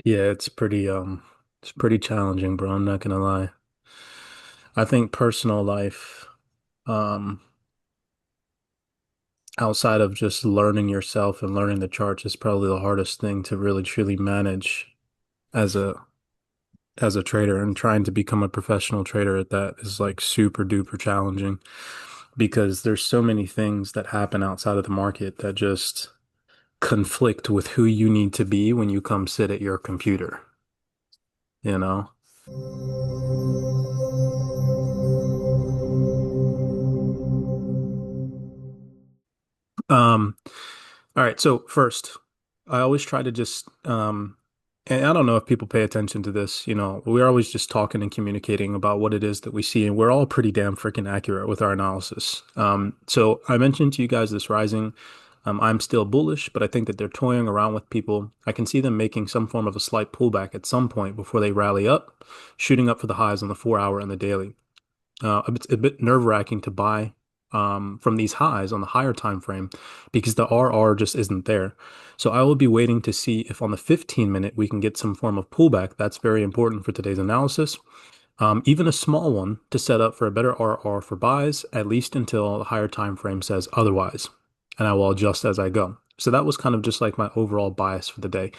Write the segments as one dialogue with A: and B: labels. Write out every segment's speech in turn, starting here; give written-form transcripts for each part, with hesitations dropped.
A: Yeah, it's pretty challenging, bro. I'm not gonna lie. I think personal life, um, outside of just learning yourself and learning the charts is probably the hardest thing to really truly manage as a trader, and trying to become a professional trader at that is like super duper challenging because there's so many things that happen outside of the market that just conflict with who you need to be when you come sit at your computer, you know? Um, all right, so first, I always try to just and I don't know if people pay attention to this, we're always just talking and communicating about what it is that we see, and we're all pretty damn freaking accurate with our analysis. So I mentioned to you guys this rising. I'm still bullish, but I think that they're toying around with people. I can see them making some form of a slight pullback at some point before they rally up, shooting up for the highs on the 4 hour and the daily. A bit nerve-wracking to buy from these highs on the higher time frame because the RR just isn't there. So I will be waiting to see if on the 15 minute we can get some form of pullback. That's very important for today's analysis. Even a small one to set up for a better RR for buys, at least until the higher time frame says otherwise. And I will adjust as I go. So that was kind of just like my overall bias for the day.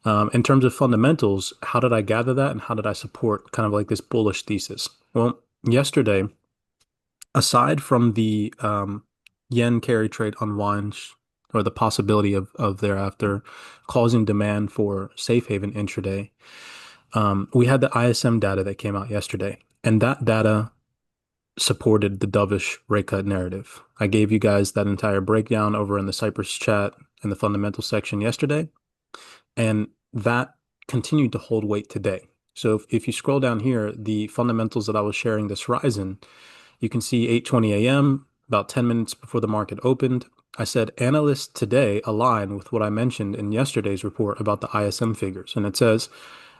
A: In terms of fundamentals, how did I gather that and how did I support kind of like this bullish thesis? Well, yesterday, aside from the yen carry trade unwind or the possibility of thereafter causing demand for safe haven intraday, we had the ISM data that came out yesterday, and that data supported the dovish rate cut narrative. I gave you guys that entire breakdown over in the Cypress chat in the fundamental section yesterday, and that continued to hold weight today. So if you scroll down here, the fundamentals that I was sharing this rise in, you can see 8:20 a.m., about 10 minutes before the market opened. I said analysts today align with what I mentioned in yesterday's report about the ISM figures. And it says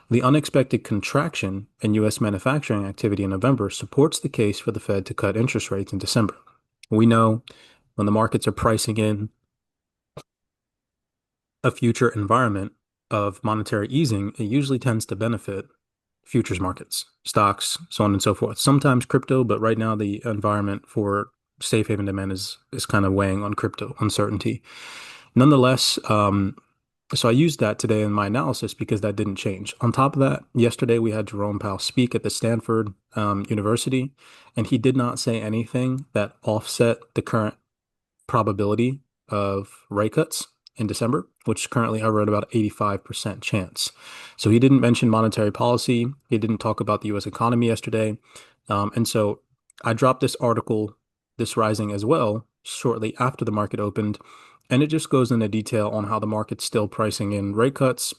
A: the unexpected contraction in U.S. manufacturing activity in November supports the case for the Fed to cut interest rates in December. We know when the markets are pricing in a future environment of monetary easing, it usually tends to benefit futures markets, stocks, so on and so forth. Sometimes crypto, but right now the environment for safe haven demand is kind of weighing on crypto uncertainty. Nonetheless, so I used that today in my analysis because that didn't change. On top of that, yesterday we had Jerome Powell speak at the Stanford University, and he did not say anything that offset the current probability of rate cuts in December, which currently hover at about 85% chance. So he didn't mention monetary policy. He didn't talk about the US economy yesterday. And so I dropped this article, this rising as well, shortly after the market opened. And it just goes into detail on how the market's still pricing in rate cuts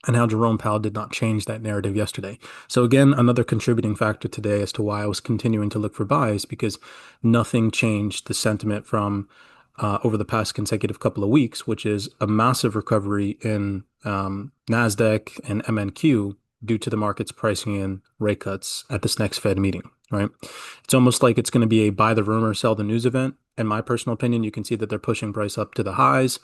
A: and how Jerome Powell did not change that narrative yesterday. So again, another contributing factor today as to why I was continuing to look for buys because nothing changed the sentiment from over the past consecutive couple of weeks, which is a massive recovery in Nasdaq and MNQ due to the markets pricing in rate cuts at this next Fed meeting, right? It's almost like it's going to be a buy the rumor, sell the news event. In my personal opinion, you can see that they're pushing price up to the highs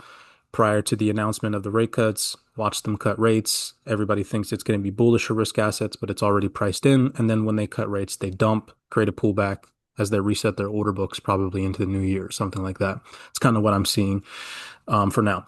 A: prior to the announcement of the rate cuts. Watch them cut rates. Everybody thinks it's going to be bullish for risk assets, but it's already priced in. And then when they cut rates, they dump, create a pullback as they reset their order books, probably into the new year, something like that. It's kind of what I'm seeing for now.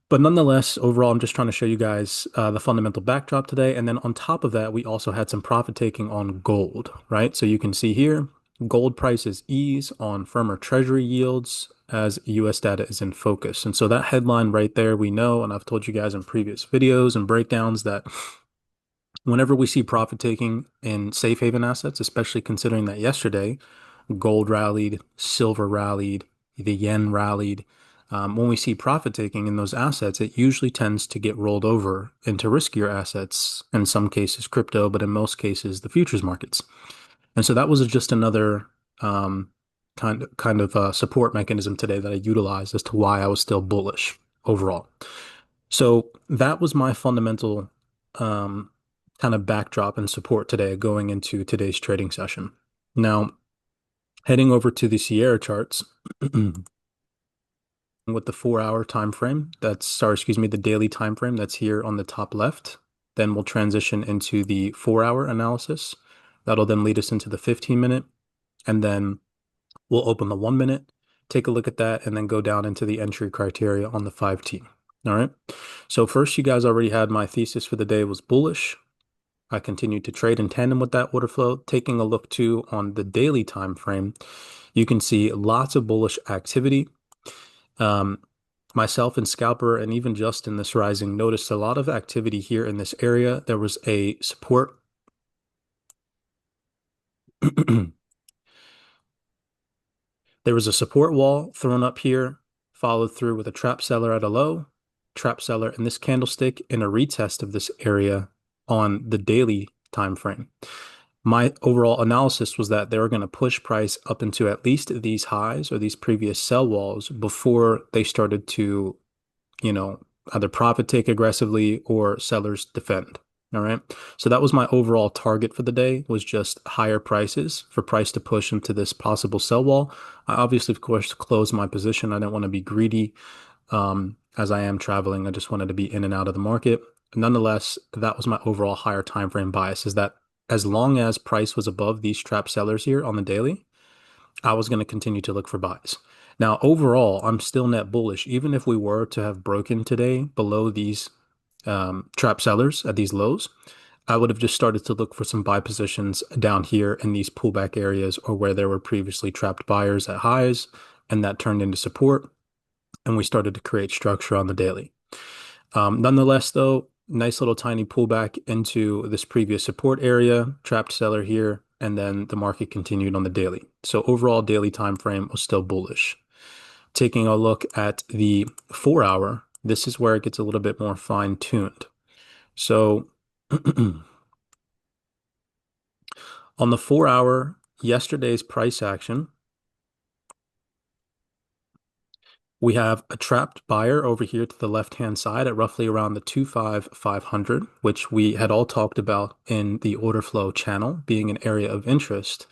A: But nonetheless, overall, I'm just trying to show you guys the fundamental backdrop today. And then on top of that, we also had some profit taking on gold, right? So you can see here, gold prices ease on firmer treasury yields as US data is in focus. And so that headline right there, we know, and I've told you guys in previous videos and breakdowns that whenever we see profit taking in safe haven assets, especially considering that yesterday gold rallied, silver rallied, the yen rallied. When we see profit taking in those assets, it usually tends to get rolled over into riskier assets, in some cases crypto, but in most cases the futures markets. And so that was just another kind of support mechanism today that I utilized as to why I was still bullish overall. So that was my fundamental um, kind of backdrop and support today going into today's trading session. Now, heading over to the Sierra charts with the 4 hour time frame, the daily time frame that's here on the top left. Then we'll transition into the 4 hour analysis. That'll then lead us into the 15 minute. And then we'll open the 1 minute, take a look at that, and then go down into the entry criteria on the 5T. All right. So first, you guys already had my thesis for the day was bullish. I continued to trade in tandem with that order flow. Taking a look too on the daily time frame, you can see lots of bullish activity. Myself and Scalper and even Justin this rising noticed a lot of activity here in this area. There was a support. There was a support wall thrown up here, followed through with a trap seller at a low, trap seller in this candlestick, and a retest of this area on the daily time frame. My overall analysis was that they were going to push price up into at least these highs or these previous sell walls before they started to, either profit take aggressively or sellers defend. All right. So that was my overall target for the day, was just higher prices for price to push into this possible sell wall. I obviously, of course, closed my position. I didn't want to be greedy as I am traveling. I just wanted to be in and out of the market. Nonetheless, that was my overall higher time frame bias, is that as long as price was above these trap sellers here on the daily, I was going to continue to look for buys. Now, overall, I'm still net bullish. Even if we were to have broken today below these trap sellers at these lows, I would have just started to look for some buy positions down here in these pullback areas or where there were previously trapped buyers at highs, and that turned into support, and we started to create structure on the daily. Nonetheless, though, nice little tiny pullback into this previous support area, trapped seller here, and then the market continued on the daily. So overall daily time frame was still bullish. Taking a look at the 4 hour, this is where it gets a little bit more fine-tuned. So on the 4 hour, yesterday's price action, we have a trapped buyer over here to the left-hand side at roughly around the 25,500, which we had all talked about in the order flow channel being an area of interest.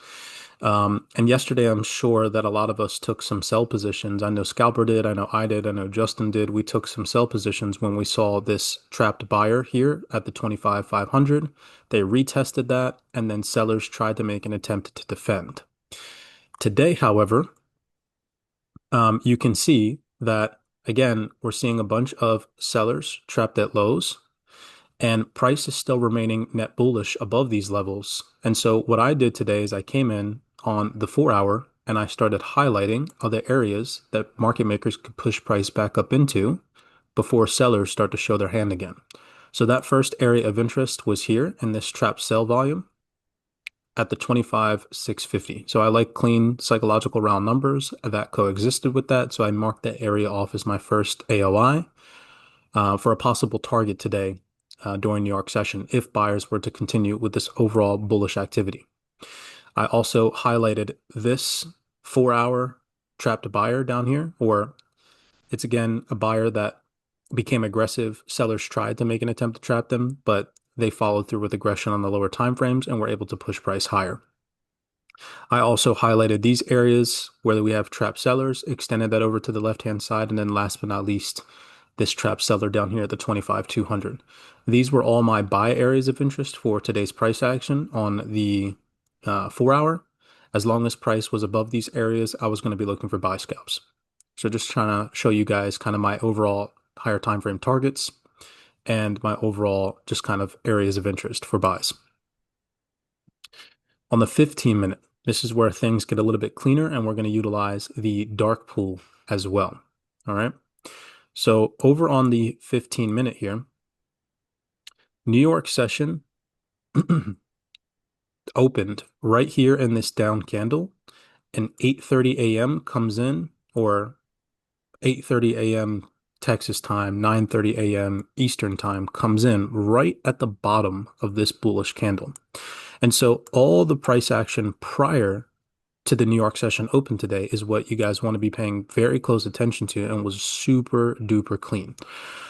A: And yesterday, I'm sure that a lot of us took some sell positions. I know Scalper did. I know I did. I know Justin did. We took some sell positions when we saw this trapped buyer here at the 25,500. They retested that, and then sellers tried to make an attempt to defend. Today, however, you can see that, again, we're seeing a bunch of sellers trapped at lows, and price is still remaining net bullish above these levels. And so what I did today is I came in on the 4 hour and I started highlighting other areas that market makers could push price back up into before sellers start to show their hand again. So that first area of interest was here in this trap sell volume at the 25,650. So I like clean psychological round numbers that coexisted with that. So I marked that area off as my first AOI for a possible target today during New York session if buyers were to continue with this overall bullish activity. I also highlighted this 4 hour trapped buyer down here, or it's again a buyer that became aggressive. Sellers tried to make an attempt to trap them, but they followed through with aggression on the lower time frames and were able to push price higher. I also highlighted these areas where we have trap sellers, extended that over to the left-hand side, and then last but not least, this trap seller down here at the 25,200. These were all my buy areas of interest for today's price action on the 4 hour. As long as price was above these areas, I was going to be looking for buy scalps. So just trying to show you guys kind of my overall higher time frame targets and my overall just kind of areas of interest for buys. On the 15-minute, this is where things get a little bit cleaner, and we're going to utilize the dark pool as well. All right. So over on the 15-minute here, New York session opened right here in this down candle, and 8:30 a.m. comes in, or 8:30 a.m. Texas time, 9:30 a.m. Eastern time comes in right at the bottom of this bullish candle. And so all the price action prior to the New York session open today is what you guys want to be paying very close attention to, and was super duper clean.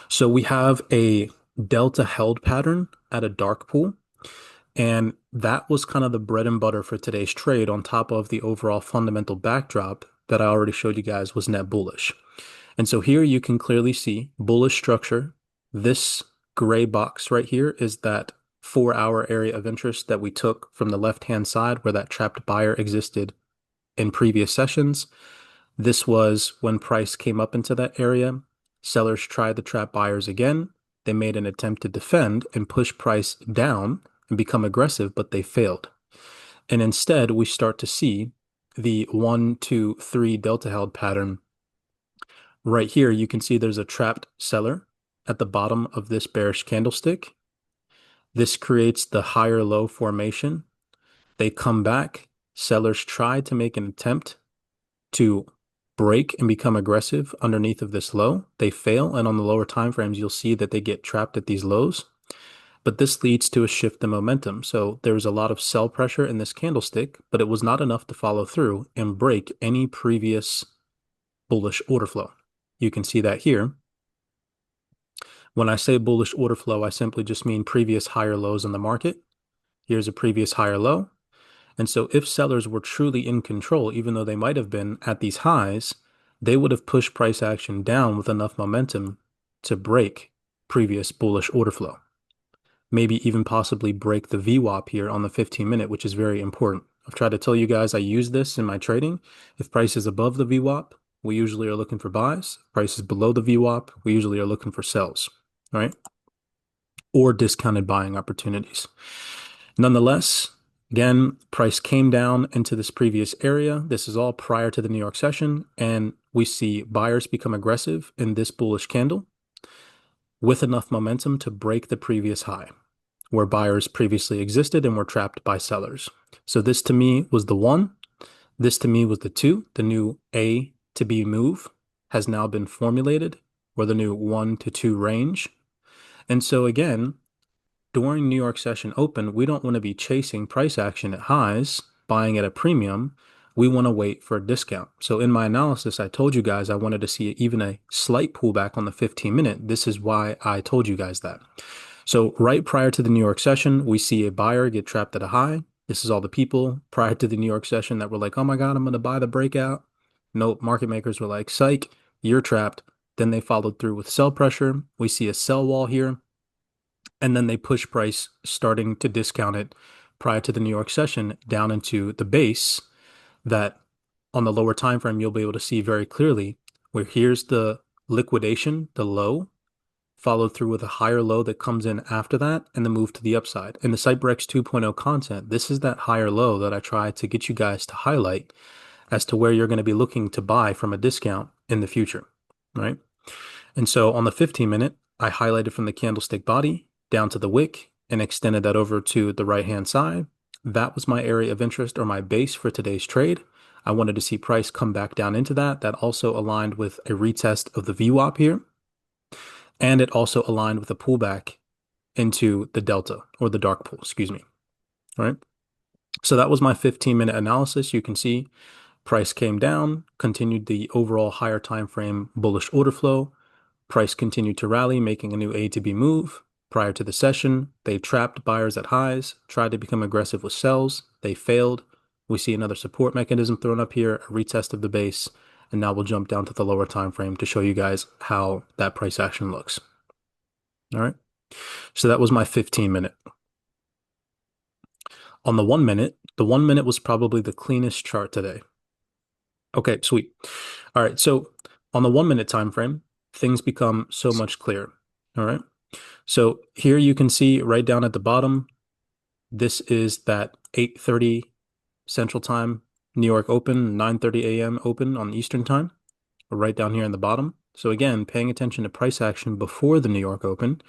A: So we have a delta held pattern at a dark pool, and that was kind of the bread and butter for today's trade on top of the overall fundamental backdrop that I already showed you guys was net bullish. And so here you can clearly see bullish structure. This gray box right here is that 4-hour area of interest that we took from the left-hand side where that trapped buyer existed in previous sessions. This was when price came up into that area. Sellers tried to trap buyers again. They made an attempt to defend and push price down and become aggressive, but they failed. And instead, we start to see the 1, 2, 3 delta held pattern. Right here, you can see there's a trapped seller at the bottom of this bearish candlestick. This creates the higher low formation. They come back. Sellers try to make an attempt to break and become aggressive underneath of this low. They fail, and on the lower time frames, you'll see that they get trapped at these lows. But this leads to a shift in momentum. So there was a lot of sell pressure in this candlestick, but it was not enough to follow through and break any previous bullish order flow. You can see that here. When I say bullish order flow, I simply just mean previous higher lows in the market. Here's a previous higher low. And so if sellers were truly in control, even though they might have been at these highs, they would have pushed price action down with enough momentum to break previous bullish order flow. Maybe even possibly break the VWAP here on the 15-minute, which is very important. I've tried to tell you guys I use this in my trading. If price is above the VWAP, we usually are looking for buys. If price is below the VWAP, we usually are looking for sells, right? Or discounted buying opportunities. Nonetheless, again, price came down into this previous area. This is all prior to the New York session, and we see buyers become aggressive in this bullish candle with enough momentum to break the previous high where buyers previously existed and were trapped by sellers. So this to me was the 1. This to me was the 2. The new A to B move has now been formulated, or the new 1 to 2 range. And so again, during New York session open, we don't want to be chasing price action at highs, buying at a premium. We want to wait for a discount. So in my analysis, I told you guys I wanted to see even a slight pullback on the 15-minute. This is why I told you guys that. So right prior to the New York session, we see a buyer get trapped at a high. This is all the people prior to the New York session that were like, oh my God, I'm going to buy the breakout. Nope, market makers were like, psych, you're trapped. Then they followed through with sell pressure. We see a sell wall here. And then they push price starting to discount it prior to the New York session down into the base that on the lower time frame, you'll be able to see very clearly where here's the liquidation, the low, followed through with a higher low that comes in after that and the move to the upside. In the CYPRX 2.0 content, this is that higher low that I try to get you guys to highlight as to where you're going to be looking to buy from a discount in the future, right? And so on the 15-minute, I highlighted from the candlestick body down to the wick and extended that over to the right-hand side. That was my area of interest or my base for today's trade. I wanted to see price come back down into that. That also aligned with a retest of the VWAP here. And it also aligned with a pullback into the delta or the dark pool, excuse me. All right. So that was my 15-minute analysis. You can see price came down, continued the overall higher time frame bullish order flow. Price continued to rally, making a new A to B move. Prior to the session, they trapped buyers at highs, tried to become aggressive with sells. They failed. We see another support mechanism thrown up here, a retest of the base, and now we'll jump down to the lower time frame to show you guys how that price action looks. All right. So that was my 15-minute. On the 1-minute, the 1-minute was probably the cleanest chart today. Okay, sweet. All right. So on the 1-minute time frame, things become so much clearer. All right. So here you can see right down at the bottom, this is that 8:30 Central Time, New York Open, 9:30 a.m. Open on Eastern Time, right down here in the bottom. So again, paying attention to price action before the New York Open,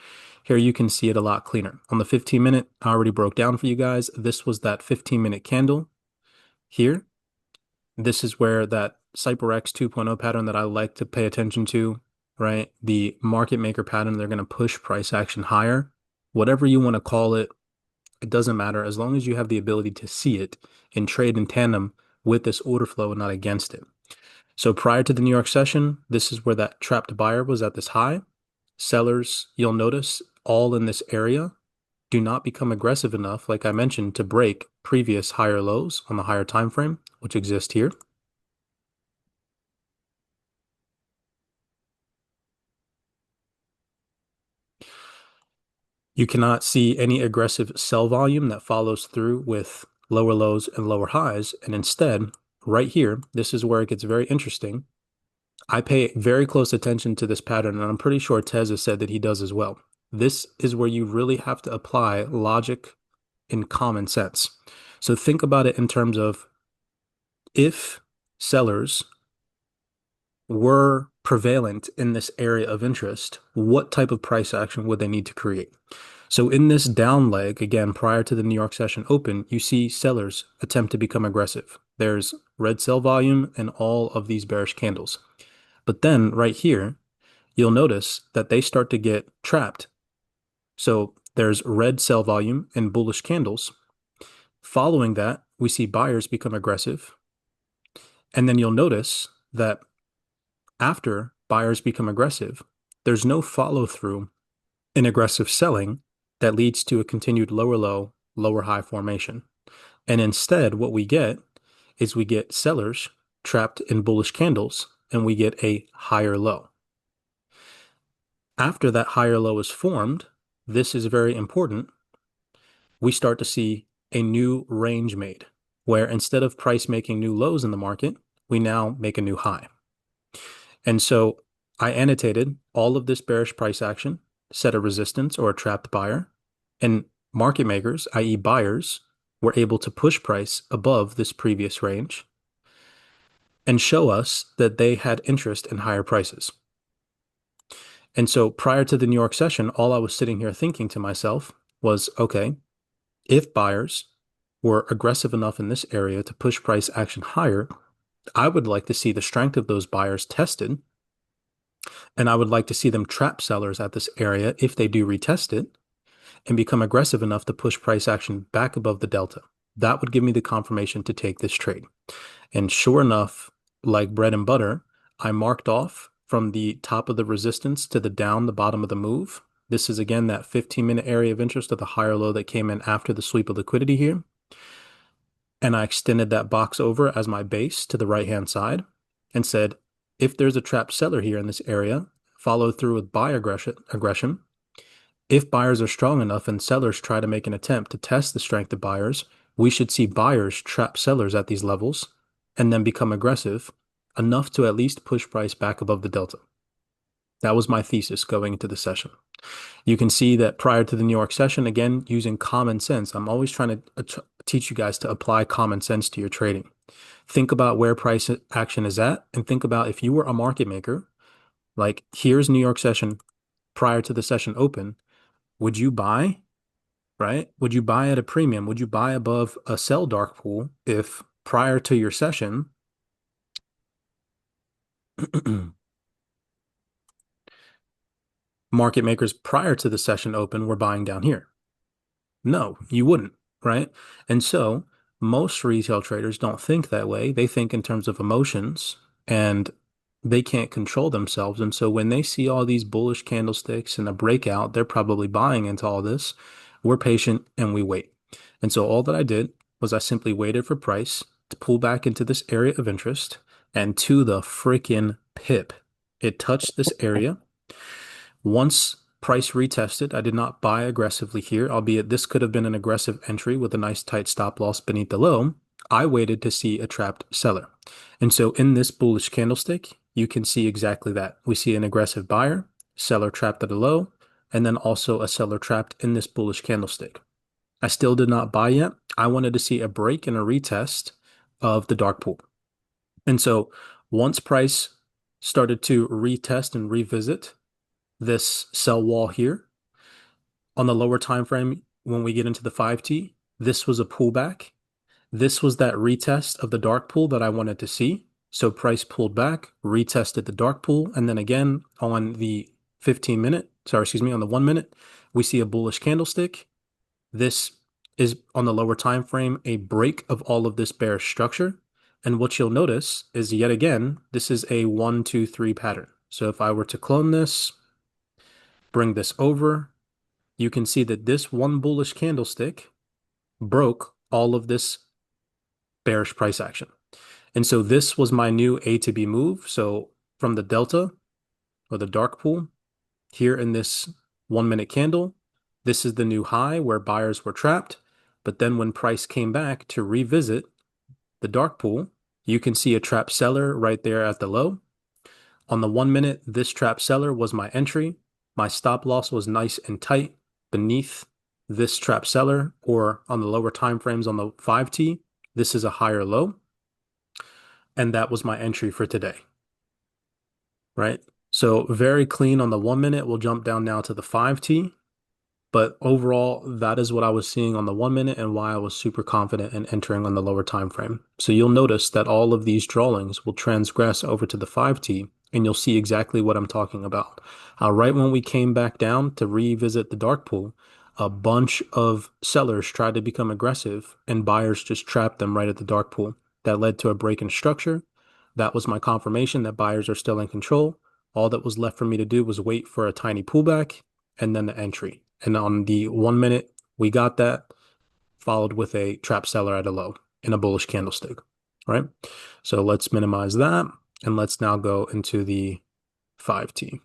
A: here you can see it a lot cleaner. On the 15-minute, I already broke down for you guys. This was that 15-minute candle here. This is where that CYPRX 2.0 pattern that I like to pay attention to, right? The market maker pattern, they're going to push price action higher. Whatever you want to call it, it doesn't matter as long as you have the ability to see it and trade in tandem with this order flow and not against it. So prior to the New York session, this is where that trapped buyer was at this high. Sellers, you'll notice all in this area do not become aggressive enough, like I mentioned, to break previous higher lows on the higher time frame, which exist here. You cannot see any aggressive sell volume that follows through with lower lows and lower highs. And instead, right here, this is where it gets very interesting. I pay very close attention to this pattern, and I'm pretty sure Tez has said that he does as well. This is where you really have to apply logic and common sense. So think about it in terms of if sellers were prevalent in this area of interest, what type of price action would they need to create? So in this down leg, again, prior to the New York session open, you see sellers attempt to become aggressive. There's red sell volume and all of these bearish candles. But then right here, you'll notice that they start to get trapped. So there's red sell volume and bullish candles. Following that, we see buyers become aggressive. And then you'll notice that after buyers become aggressive, there's no follow through in aggressive selling that leads to a continued lower low, lower high formation. And instead, what we get is we get sellers trapped in bullish candles and we get a higher low. After that higher low is formed, this is very important. We start to see a new range made where instead of price making new lows in the market, we now make a new high. And so I annotated all of this bearish price action, set a resistance or a trapped buyer, and market makers, i.e. buyers, were able to push price above this previous range and show us that they had interest in higher prices. And so prior to the New York session, all I was sitting here thinking to myself was, okay, if buyers were aggressive enough in this area to push price action higher, I would like to see the strength of those buyers tested. And I would like to see them trap sellers at this area if they do retest it and become aggressive enough to push price action back above the delta. That would give me the confirmation to take this trade. And sure enough, like bread and butter, I marked off from the top of the resistance to the bottom of the move. This is again that 15-minute area of interest of the higher low that came in after the sweep of liquidity here. And I extended that box over as my base to the right-hand side and said, if there's a trapped seller here in this area, follow through with buy aggression. If buyers are strong enough and sellers try to make an attempt to test the strength of buyers, we should see buyers trap sellers at these levels and then become aggressive enough to at least push price back above the delta. That was my thesis going into the session. You can see that prior to the New York session, again, using common sense, I'm always trying to teach you guys to apply common sense to your trading. Think about where price action is at and think about if you were a market maker, like here's New York session prior to the session open, would you buy, right? Would you buy at a premium? Would you buy above a sell dark pool if prior to your session, market makers prior to the session open were buying down here? No, you wouldn't, right? And so most retail traders don't think that way. They think in terms of emotions and they can't control themselves. And so when they see all these bullish candlesticks and a breakout, they're probably buying into all this. We're patient and we wait. And so all that I did was I simply waited for price to pull back into this area of interest and to the freaking pip, it touched this area. Once price retested, I did not buy aggressively here, albeit this could have been an aggressive entry with a nice tight stop loss beneath the low. I waited to see a trapped seller. And so in this bullish candlestick, you can see exactly that. We see an aggressive buyer, seller trapped at a low, and then also a seller trapped in this bullish candlestick. I still did not buy yet. I wanted to see a break and a retest of the dark pool. And so once price started to retest and revisit this sell wall here on the lower time frame, when we get into the 5T, this was a pullback. This was that retest of the dark pool that I wanted to see. So price pulled back, retested the dark pool, and then again on the 15-minute, on the 1 minute, we see a bullish candlestick. This is on the lower time frame, a break of all of this bearish structure. And what you'll notice is yet again, this is a 1, 2, 3 pattern. So if I were to clone this, bring this over, you can see that this one bullish candlestick broke all of this bearish price action. And so this was my new A to B move. So from the delta or the dark pool here in this 1 minute candle, This is the new high where buyers were trapped. But then when price came back to revisit the dark pool, you can see a trap seller right there at the low. On the 1 minute, this trap seller was my entry. My stop loss was nice and tight beneath this trap seller, or on the lower time frames on the 5T, this is a higher low. And that was my entry for today, right? So very clean on the 1 minute. We'll jump down now to the 5T. But overall, that is what I was seeing on the 1 minute and why I was super confident in entering on the lower time frame. So you'll notice that all of these drawings will transgress over to the 5T, and you'll see exactly what I'm talking about. Right when we came back down to revisit the dark pool, a bunch of sellers tried to become aggressive, and buyers just trapped them right at the dark pool. That led to a break in structure. That was my confirmation that buyers are still in control. All that was left for me to do was wait for a tiny pullback and then the entry. And on the 1 minute, we got that, followed with a trap seller at a low in a bullish candlestick, right? So let's minimize that. And let's now go into the 5T.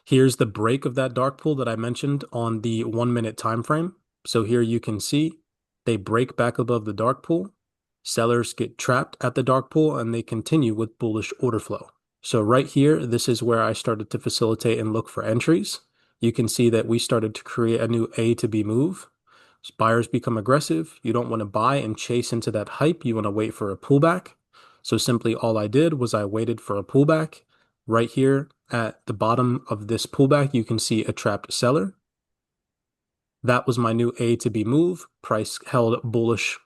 A: Here's the break of that dark pool that I mentioned on the 1 minute time frame. So here you can see they break back above the dark pool. Sellers get trapped at the dark pool and they continue with bullish order flow. So right here, this is where I started to facilitate and look for entries. You can see that we started to create a new A to B move. As buyers become aggressive. You don't want to buy and chase into that hype. You want to wait for a pullback. So simply all I did was I waited for a pullback. Right here at the bottom of this pullback, you can see a trapped seller. That was my new A to B move. Price held bullish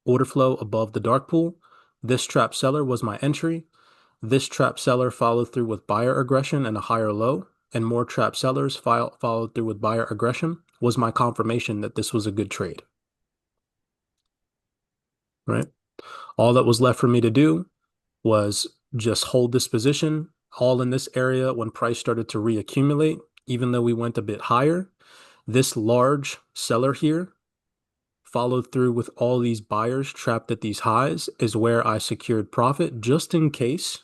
A: order flow above the dark pool. This trapped seller was my entry. This trap seller followed through with buyer aggression and a higher low, and more trap sellers followed through with buyer aggression was my confirmation that this was a good trade, right? All that was left for me to do was just hold this position all in this area when price started to reaccumulate, even though we went a bit higher. This large seller here followed through with all these buyers trapped at these highs is where I secured profit just in case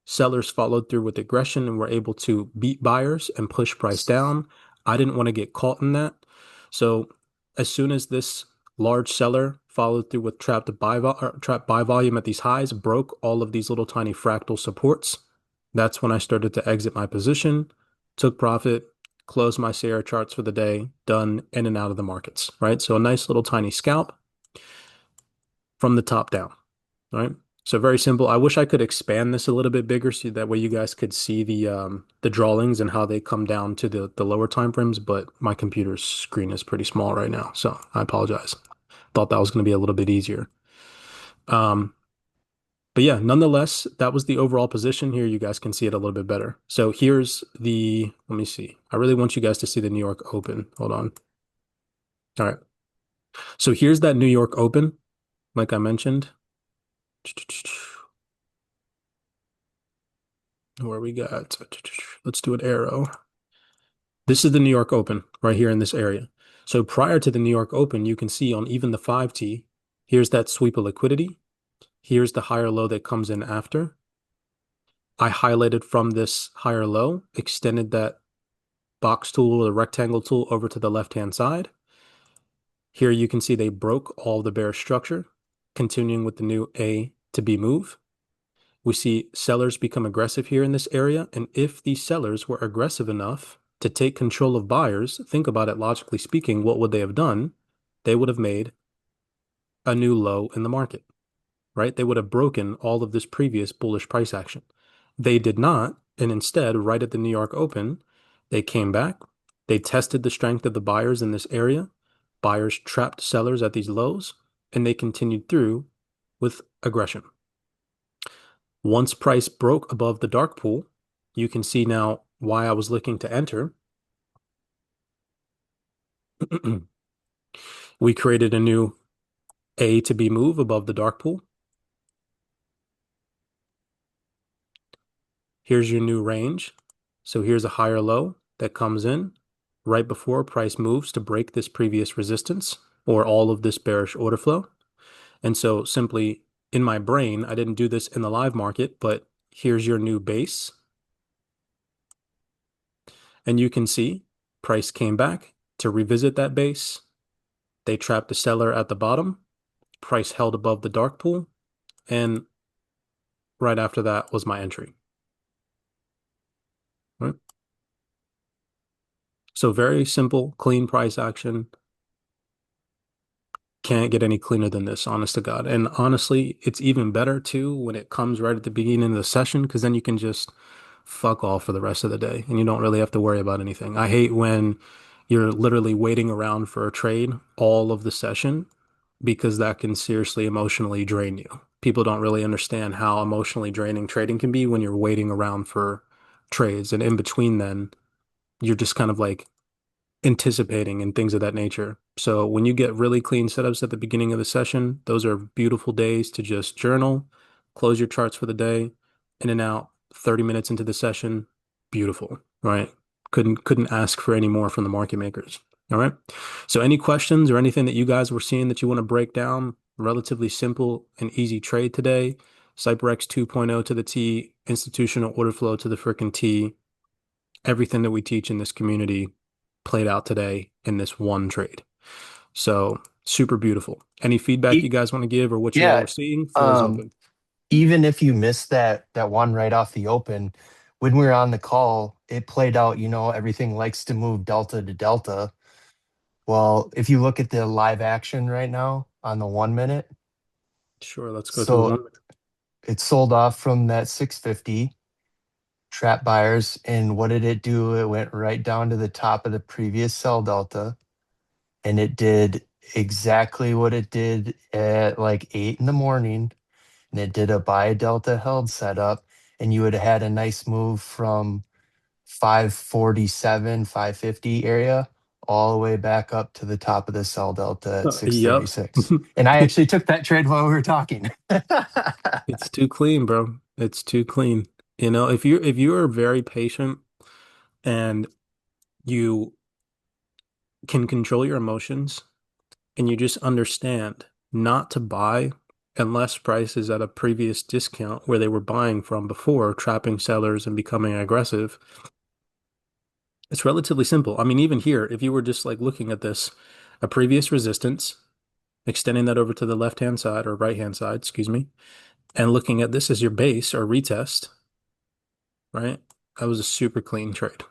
A: sellers followed through with aggression and were able to beat buyers and push price down. I didn't want to get caught in that. So as soon as this large seller followed through with trapped buy volume at these highs, broke all of these little tiny fractal supports, that's when I started to exit my position, took profit, closed my Sierra charts for the day, done in and out of the markets, right? So a nice little tiny scalp from the top down, right? So very simple. I wish I could expand this a little bit bigger so that way you guys could see the drawings and how they come down to the lower time frames, but my computer's screen is pretty small right now, so I apologize. Thought that was going to be a little bit easier. Um, but yeah, nonetheless, that was the overall position here. You guys can see it a little bit better. So here's let me see. I really want you guys to see the New York Open. Hold on. All right. So here's that New York Open, like I mentioned. Where we got, let's do an arrow. This is the New York Open right here in this area. So prior to the New York Open, you can see on even the 5T, here's that sweep of liquidity. Here's the higher low that comes in after. I highlighted from this higher low, extended that box tool or the rectangle tool over to the left-hand side. Here you can see they broke all the bearish structure, continuing with the new A to B move. We see sellers become aggressive here in this area. And if these sellers were aggressive enough to take control of buyers, think about it logically speaking, what would they have done? They would have made a new low in the market, right? They would have broken all of this previous bullish price action. They did not. And instead, right at the New York Open, they came back. They tested the strength of the buyers in this area. Buyers trapped sellers at these lows, and they continued through with aggression. Once price broke above the dark pool, you can see now why I was looking to enter. We created a new A to B move above the dark pool. Here's your new range. So here's a higher low that comes in right before price moves to break this previous resistance or all of this bearish order flow. And so simply in my brain, I didn't do this in the live market, but here's your new base. And you can see price came back, to revisit that base. They trapped the seller at the bottom, price held above the dark pool, and right after that was my entry. Right? So very simple, clean price action. Can't get any cleaner than this, honest to God. And honestly, it's even better too when it comes right at the beginning of the session, because then you can just fuck off for the rest of the day and you don't really have to worry about anything. I hate when you're literally waiting around for a trade all of the session because that can seriously emotionally drain you. People don't really understand how emotionally draining trading can be when you're waiting around for trades. And in between, then you're just kind of like anticipating and things of that nature. So when you get really clean setups at the beginning of the session, those are beautiful days to just journal, close your charts for the day, in and out, 30 minutes into the session, beautiful, right? Couldn't ask for any more from the market makers. All right. So any questions or anything that you guys were seeing that you want to break down? Relatively simple and easy trade today. CYPRX 2.0 to the T, institutional order flow to the frickin' T. Everything that we teach in this community played out today in this one trade. So super beautiful. Any feedback you
B: E-
A: guys want to give or what you all
B: Yeah.
A: are seeing? Floor is
B: Um,
A: open.
B: Even if you missed that one right off the open, when we were on the call, it played out, everything likes to move delta to delta. Well, if you look at the live action right now on the 1 minute,
A: Sure, let's go through the
B: so
A: 1 minute.
B: it sold off from that 650 trap buyers. And what did it do? It went right down to the top of the previous sell delta, and it did exactly what it did at like 8 in the morning. And it did a buy delta held setup, and you would have had a nice move from 547, 550 area all the way back up to the top of the sell delta at
A: Yep.
B: 636. And I actually took that trade while we were talking.
A: It's too clean, bro. It's too clean. If you are very patient and you can control your emotions and you just understand not to buy unless price is at a previous discount where they were buying from before, trapping sellers and becoming aggressive, it's relatively simple. I mean, even here, if you were just like looking at this, a previous resistance, extending that over to the left-hand side or right-hand side, excuse me, and looking at this as your base or retest, right? That was a super clean trade.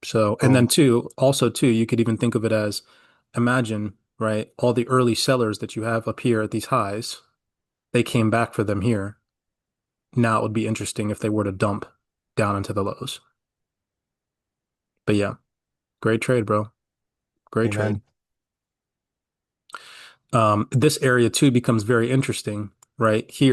A: So, and then
B: Boom.
A: also too, you could even think of it as imagine, right, all the early sellers that you have up here at these highs, they came back for them here. Now it would be interesting if they were to dump down into the lows. But yeah, great trade, bro. Great trade.
B: Amen.
A: This area too becomes very interesting right here.